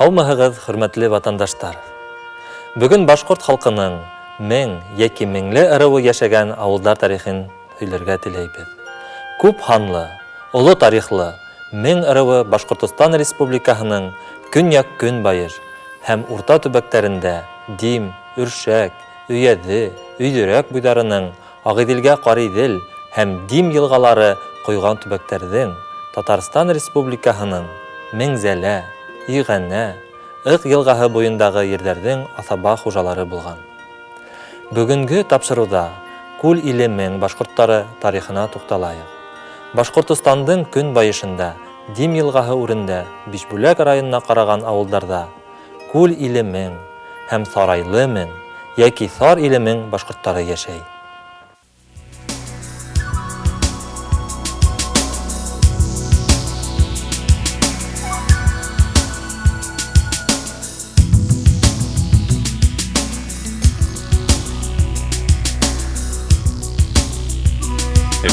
Саумыһығыҙ, хөрмәтле ватандаштар. Бүгін башҡорт халҡының мең йәки меңле ырыуы йәшәгән ауылдар тарихын һөйләргә теләйбеҙ. Күп һанлы, оло тарихлы мең ырыуы Башҡортостан Республикаһының көньяҡ-көнбайыш һәм урта төбәктәрендә Дим, Өршәк, Өйәҙе, Өйҙөрәк буйҙарының, Ағиҙелгә Ҡарыйҙел һәм Дим йылғалары ҡойған төбәктәрҙең, Татарстан Республикаһының Меңзәлә, Иғәнә, Ыҡ йылғаһы буйындағы ерҙәрҙең аҫаба хужалары булған. Бөгөнгө тапшырыуҙа Күл иле мең башҡорттары тарихына туҡталайыҡ. Башҡортостандың көнбайышында Дим йылғаһы үрендә Бишбүләк районына ҡараған ауылдарҙа Күл иле мең һәм Сарайлы мең йәки Сар иле мең башҡорттары йәшәй.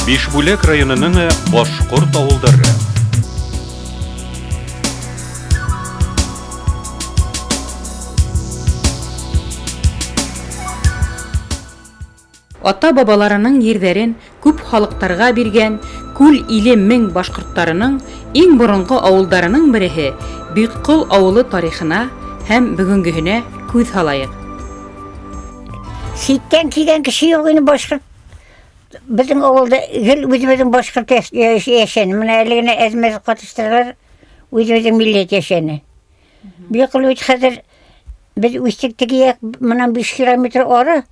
Бишбүләк районының башҡорт ауылдары. Ата-бабаларының ерҙәрен күп халыҡтарға биргән Күл иле мең башҡорттарының иң боронғо ауылдарының береһе Бикҡол ауылы тарихына һәм бүгөнгөһөнә күҙ һалайыҡ. Ситтән килгән кеше юҡ ине башҡорт. Біздің ауылда өзіміздің башқұрт яшәне. Мына әлі генә әзмәз қатыштырғар өзіміздің милләт яшәне. Бикқол өт хәзер біз үстіктігі мына 5 километр ары.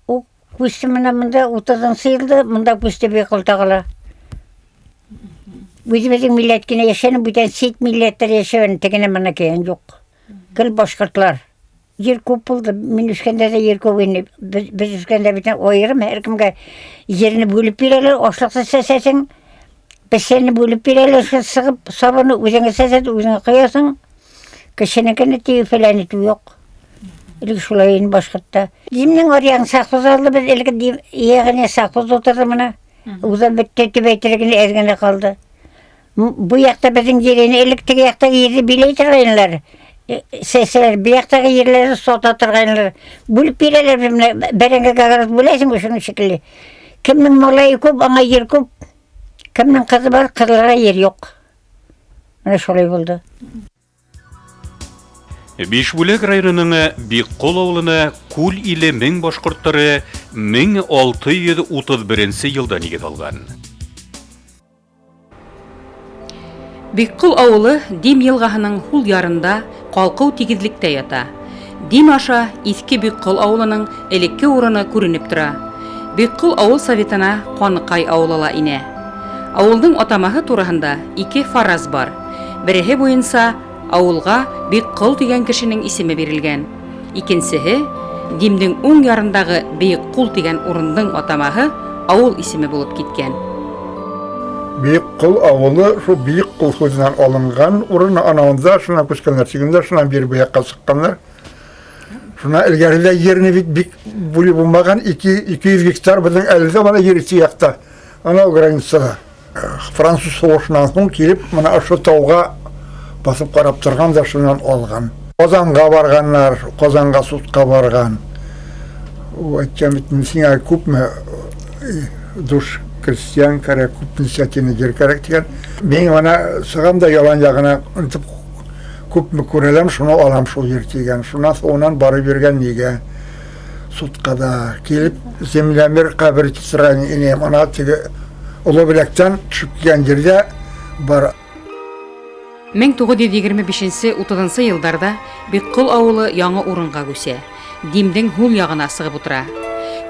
О күсті мына мында 30-сы йылды, мында күсті Бикқол тағыла. Өзіміздің милләт кенә яшәне, бүтән сет милләттер яшәне, тегене мына кейен жоқ. Гел башқұртлар. Ер көп болды. Мен үскенде де ер көп ені. Біз үскенде бітен ойырым. Әркімге жеріні бөліп берелер. Ошлықты сәсәсің. Біз сені бөліп берелер. Сығып, сабыны өзіңе сәсәді, өзіңе қиясың. Кішінекені тегі фәләні ту жоқ. Үлік шулайын башқұртта. Димнің орияң сақпыз алды. Біз әлгі еғіне сақпыз отырды мұна. Ұзан бітті түбәйтірігіне әзгені қалды. Бұл яқта біздің жерені әліктігі яқта ері билей тұрғайынлар. Сәсәлер, бияқтағы ерлері сота тұрғанлар. Бөліп берелер, бәріңгі қағарыз бөлесің өшінің шекілі. Кімнің малайы көп, аңа ер көп. Кімнің қызы бар, қызларға ер жоқ. Мына шолай болды. Бишбүләк районының Бикқол ауылына Күл иле мең башҡорттары 1631 йылдан егет алған. Бикқол ауылы Дим йылғаһының һул ярында ҡалҡыу тигеҙлектә ята. Дим аша иҫке Бикқол ауылының элекке урыны күренеп тора. Бикқол ауыл советына Ҡаныҡай ауылы ла инә. Ауылдың атамаһы тураһында 2 фараз бар. Береһе буйынса ауылға Бикқол тигән кешенең исеме бирелгән. Икенсеһе Димдең уң ярындағы Бейҡҡул тигән урындың атамаһы ауыл исеме булып киткән. Бейҡҡул ауылы шу Бейҡҡул һүҙенән алынған урын анауында шуна күскәннәр сигендә шунан бер бияҡҡа сыҡҡаннар. Шуна элгәрелә ерне бик бүле булмаған 200 гектар безнең әлегә бана йер яҡта. Ана границада. Француз сугышынан һуң килеп мына ошо тауға басып ҡарап торган да шунан алған. Ҡазанға барганнар, Ҡазанға судҡа барган. Әйткән бит сиңә күпме душ крестьян кәрәк, күп инициативны жер кәрәк дигән. Мин ана сығам да ялан яғына күпме күрәләм, шуны алам шул жер дигән. Шунан соңынан барып йөргән нигә судҡа да килеп землемер ҡабер тисрәне инем. Ана теге оло беләктән төшөп килгән җирдә бар. 1925-30 йылдарда Бикқол ауылы яңы урынға күсә. Димдең һул яғына сығып утыра.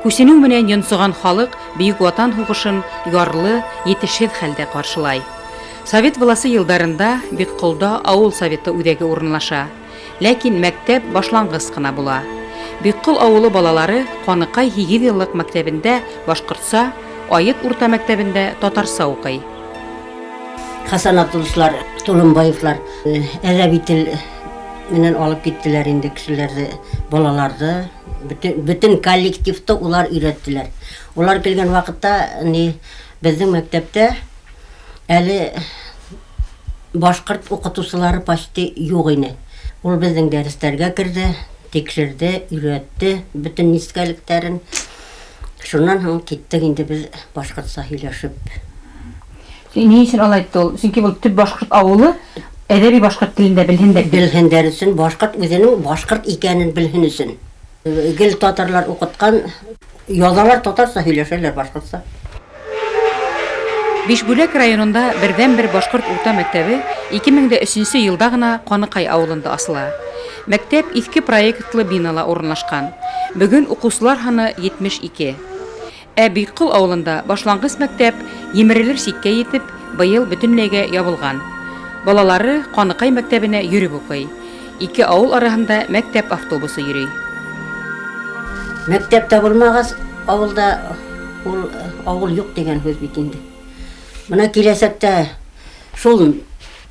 Күсенеү менән йонсоған халык Бөйөк Ватан һуғышын ярлы, етешһеҙ хәлдә ҡаршылай. Совет власы йылдарында Бикқолда ауыл советы үҙәге урынлаша. Ләкин мәктәп башланғыс ҡына була. Бикқол ауылы балалары Ҡаныҡай 8 йыллыҡ мәктәбендә башҡортса, Айыт урта мәктәбендә татарса уҡый. Хасан Абдуллар, Толомбаевлар әҙәби тел менән алып киттеләр инде кешеләрҙе, балаларҙы. Бөтөн коллективты улар өйрәттеләр. Улар килгән ваҡытта безнең мәктәптә әле башҡорт уҡытыусылары почти юҡ ине. Ул безнең дәресләргә керде, тикшерде, өйрәтте бөтен нескәлекләрен. Шуннан һуң киттек инде без башкортча һөйләшеп. Ни өчен алай итте ул? Чөнки бу төп башкорт авылы әдәби башкорт телендә белһендә. Белһендәр өчен башкорт үзенең башкорт икәнен белһен өчен. Гел татарлар укыткан, язалар татарча һөйләшәләр башкортча. Бишбүләк районында бердән-бер башкорт урта мәктәбе 2003 елда гына Каныкай авылында асыла. Мәктәп иске проектлы бинала урынлашкан. Бүген укучылар саны 72. Биккол авылында башлангыч мәктәп емерелер сиккә итеп, быел бөтенләйгә ябылган. Балалары Каныкай мәктәбенә йөреп укый. Ике авыл арасында мәктәп автобусы йөри. Мәктәптә булмагас, авылда ул авыл юк дигән сүз бит инде. Менә киләсәктә шул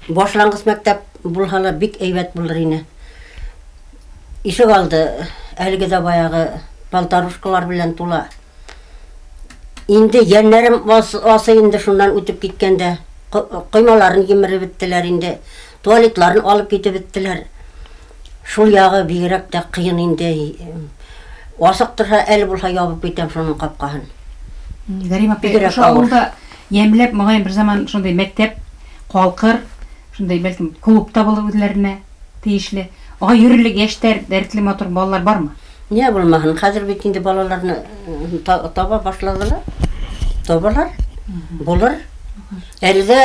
башлангыч мәктәп булһа бик әйбәт булыр ине. Ишек алды, әлеге дә баягы палтарушкалар белән тула. Инде яннәрем асы инде шуннан үтеп киткәндә, коймаларын емереп беттеләр инде, туалетларын алып китеп беттеләр. Шул ягы бигрәк тә кыен инде. Асык торса, әле булса ябып китәм шуның капкаһын. Гәрим апа, шу авылда ямьләп мөгаен бер заман шундый мәктәп, калкыр, шундый бәлкем клубта булып үзләренә тиешле. Ага йөрерлек яшьтәр, дәртле матур балалар бармы? Не булмаһын, хәзер бит инде балаларны таба башладылар. Табалар. Булыр. Әлдә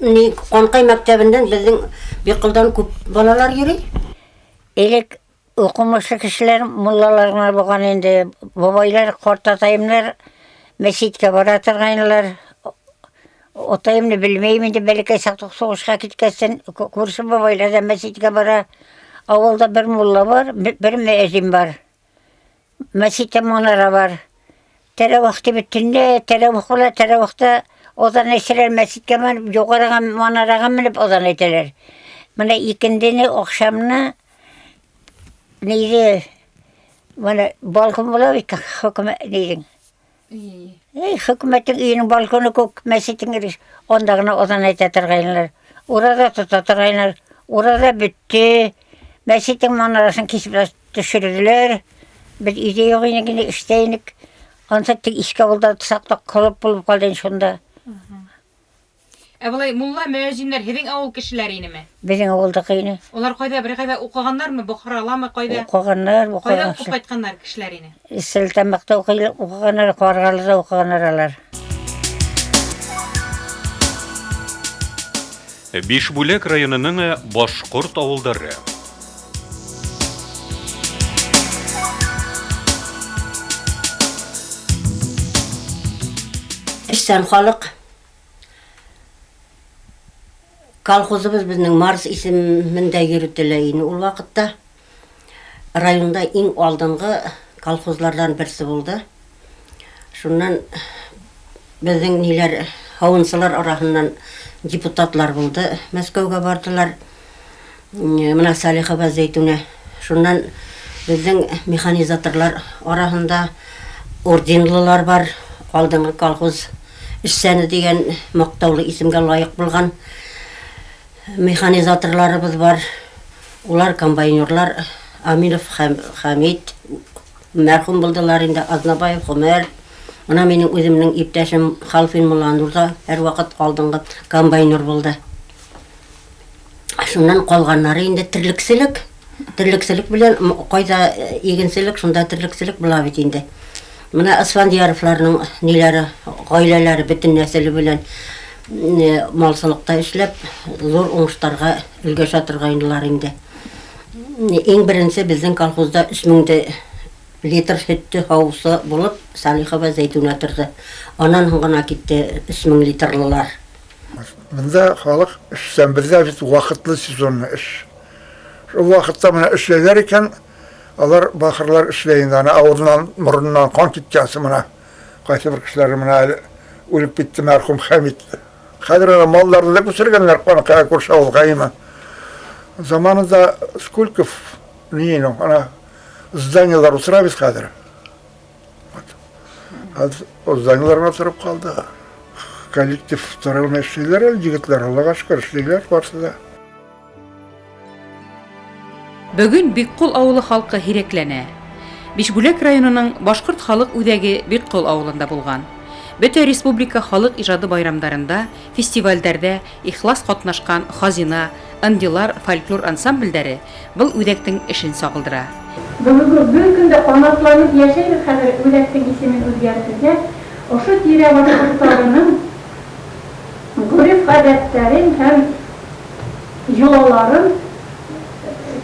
ни Канкай мәктәбеннән безнең Биккылдан күп балалар йөри. Элек укымышлы кешеләр, муллалар булган инде, бабайлар, картатайымнар мәчеткә бара торганнар. Отайымны белмәйм инде, бәлкә сактык сугышка киткәсен, күрше бабайлар да мәчеткә бара. Авылда бер мулла бар, бер мөәзин бар. Мәчеттә манара бар. Тәрәвихте бөтенләй, тәрәвихтә одан әсерләр мәчеткә менеп, югарыга манарага менеп одан әйтәләр. Менә икендене акшамны нейде, менә балкон була бит, хөкүмәт нейдең. Хөкүмәттең өйенең балконы күк, мәчеттең онда гына одан әйтә торганнар. Урада тота торганнар. Урада бетте. Мәчеттең манарасын кисеп төшерделәр. Без өйдә юк инде, эштәйник. Анса тик ишке булда саклап калып булып калды шунда. Булай мулла мөәзиннәр һеҙҙең авыл кешеләре инеме? Безнең авылда кыйны. Олар кайда укыганнармы? Бохараламы кайда? Укыганнар, Кайда укып кайтканнар кешеләр ине? Селтәмәктә укыганнар, Каргалыда укыганнар алар. Бишбүләк районының башкорт авылдары. Эшсән халык. Колхозыбыз безнең Марс исемендә йөртелә ине. Ул вакытта районда иң алдынгы колхозлардан берсе булды. Шуннан безнең ниләр һавынсылар арасыннан депутатлар булды. Мәскәүгә бардылар. Менә Салиха Зәйтүнә. Шуннан безнең механизаторлар арасында орденлылар бар. Алдынгы колхоз эшсәне дигән мактаулы исемгә лаек булган механизаторларыбыз бар. Улар комбайнерлар Аминов Хамид, мәрхүм булдылар инде, Азнабаев Гомәр. Менә минем үземнең иптәшем Халфин Мулланурда һәр вакыт алдынгы комбайнер булды. Шуннан калганнары инде тирлекселек белән кайда игенселек, шунда тирлекселек була бит инде. Менә Асфандияровларның ниләре, гаиләләре бөтен нәселе белән малсылыкта эшләп, зур уңыштарга өлгәшә торганнар инде. Иң беренче безнең колхозда 3000 литр сөттө хаусы булып, Салиха Зәйтүнә торды. Аннан гына китте 3000 литрлылар. Монда халык эшсән бездә бит вакытлы сезонны эш. Шул вакытта менә эшләр икән, алар бахырлар эшләйнде, аны авырдан, мурыннан кан киткәнсе менә. Кайсы бер кешеләр менә үлеп китте мәрхүм Хамид. Хәзер малларны да күчергәннәр, Каныкайга күрше авылга име. Zamanında сколько ana zdanyalar oturabilir kadar. O zdanyalarına oturup kaldı. Kolektif tarılma işçiler, yigitler, Allah'a şükür işçiler varsa da. Бөгөн Биккул авылы халкы һирәкләнә. Бишбүләк районының Башкорт халык үҙәге Биккул авылында булган. Бөтә республика халык ижады байрамдарында, фестивальдәрдә ихлас катнашкан Хазина, Ындилар фольклор ансамбльдәре был үҙәктең эшен сагылдыра. Бүгінгі күнде қанатланып яшайбыз, хәзер үҙәктең исемен үзгәртергә, ошо тирә башкортларының ғөреф-гадәттәрен һәм йолаларын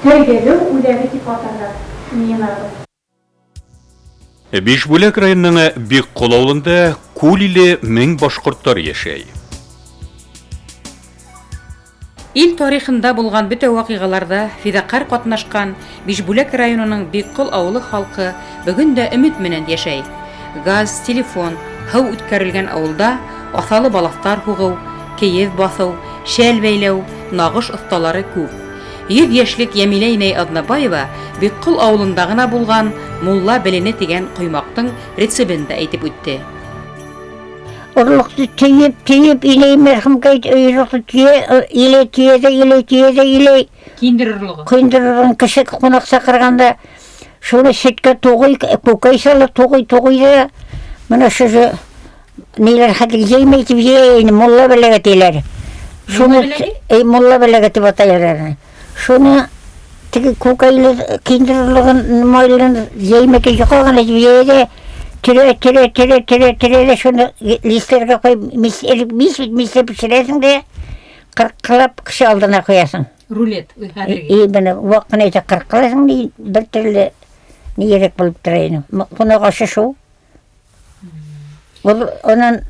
тергелеү үҙәге дип атарга уйнарбыз. Бишбүләк районының Биккул авылында күл иле 1000 башкортлар яшәй. Ил тарихында булган бөтә вакыйгаларда фидакар катнашкан Бишбүләк районының Биккул авылы халкы бүген дә өмет менән яшәй. Газ, телефон, һыу үткәрелгән авылда асалы балафтар хугу, киев басу, шәл бәйләү, нагыш осталары күп. 100 яшьлек Ямилә инәй Аднабаева Биккул авылында гына булган Мулла белене дигән коймактың рецебтын да әйтеп үтте. Орлықты түйіп, илей мәрхімге үйріқты илей. Киндеррлыгы. Құйындырырын кіші қонақ сақырғанда, шуны шетке тоғый, көкей салып тоғый. Мұны шыжы нелер хәдік жеймейтіп жейін, молла бәләгет елер. Молла бәләгеті батайырар. Шуны тігі көкейлі киндеррлығын майлын жеймеке жұқалған етіп жейді. Тире, шуны листерге қойып, мис пішіресің де, қырқылап кіші алдына қоясың. Рулет. Бұны уақын еті қырқыласың дейін, бір түрлі нерек болып тұрайын. Бұны қашы шу. Онан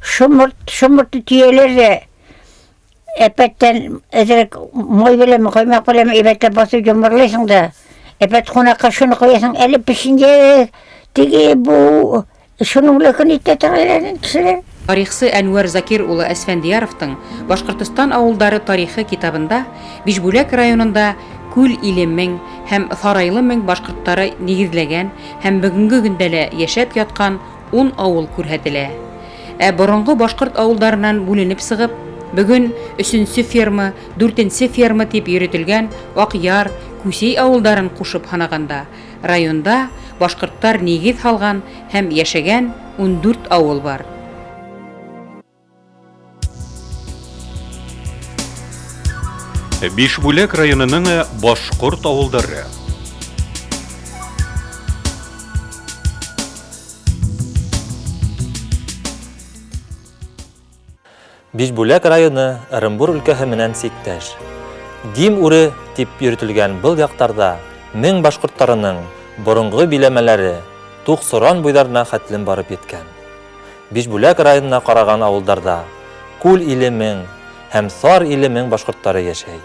шумырты түйелер де, әпәттен әзірік мой білемі, қоймақ білемі, әпәтті басып жұмырлайсың да, әпәт қонаққа шуны қоясың, әлі пішінде, теге бұл шуның үлікен етті тұрайларын кісілер. Тарихсы Әнвәр Закир улы Әсфәндияровтың Башкортстан авылдары тарихы китабында Бишбүләк районында күл иле 1000 һәм сарайлы 1000 башкортлары нигезләгән һәм бүгенге көндә лә яшәп яткан 10 авыл күрһәтелә. Борынгы башкорт авылдарынан бүленеп сыгып, бүген 3нче ферма, 4нче ферма дип йөртелгән Акъяр, Күсей авылдарын кушып ханаганда, районда башкортлар нигез салган һәм яшәгән 14 авыл бар. Бишбүләк районының башкорт авылдары. Бишбүләк районы Ырымбур өлкәһе менән сиктәш. Дим үрі дип йөртелгән был яктарда 1000 башкортларының борынгы биләмәләре Тугсыран буйларына хәтлем барып еткән. Бишбүләк районына караган авылдарда күл иле 1000 һәм сар иле 1000 башкортлары яшәй.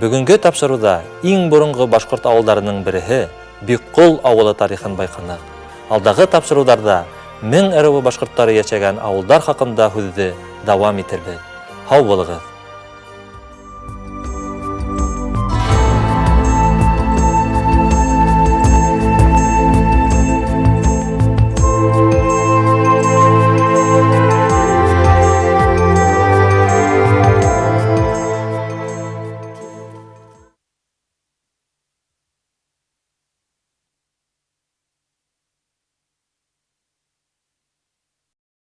Бүгенге тапшыруда иң борынгы башкорт авылдарының береһе Биккул авылы тарихын байканак. Алдагы тапшыруларда 1000 әрәве башкортлары яшәгән авылдар хакында һүзде дәвам итәрбез. Һау булыгыз.